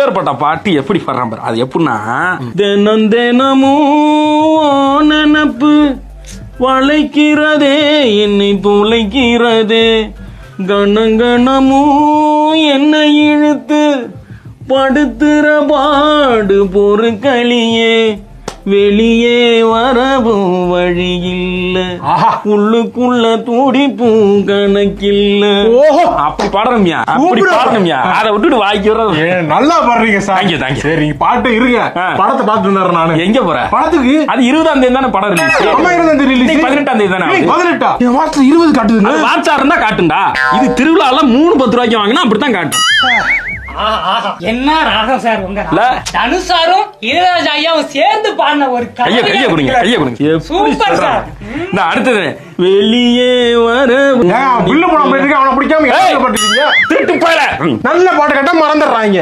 அப்பேற்பட்ட பாட்டு எப்படி பாடுறான் பாரு. அது எப்படின்னா, தினம் தினமும் நினப்பு வளைக்கிறதே என்னை துளைக்கிறதே, கணங்கணமும் என்னை இழுத்து படுத்துற பாடு பொறுக்களியே, வெளியே வரவும் வழி இல்ல, உள்ளுக்குள்ள துடிப்பும் கணக்கில்ல. அப்படி பாடணும்யா, அப்படி பாடணும்யா. அதை விட்டுட்டு வாய்க்கு நல்லா பாடுறீங்க சார். சரி நீங்க பாட்டு இருங்க, படத்தை பார்த்து இருந்தாரு. நானு எங்க போறேன் படத்துக்கு? அது 20ஆம் தேதி தானே படம் ரிலீஸ். 18ஆம் தேதி தானே. 18 என் வாட்ஸ்அப் 20 காட்டுதுங்க. வாட்ஸ்அப் இருந்தா காட்டுண்டா. இது திருவிழால 3-10 ரூபாய்க்கு வாங்கினா அப்படித்தான் காட்டும். என்ன ராகம் சார் உங்க தனுசாரும் இளையராஜா ஐயாவும் சேர்ந்து பாடின ஒரு கைய கொடுங்க. Super sir. நான் அடுத்தது வெளியே வர பில்லு படம் போயிட்டு அவனை பிடிக்காம திருட்டு போயில நல்ல பாட்டு கேட்டா மறந்துடுறாங்க.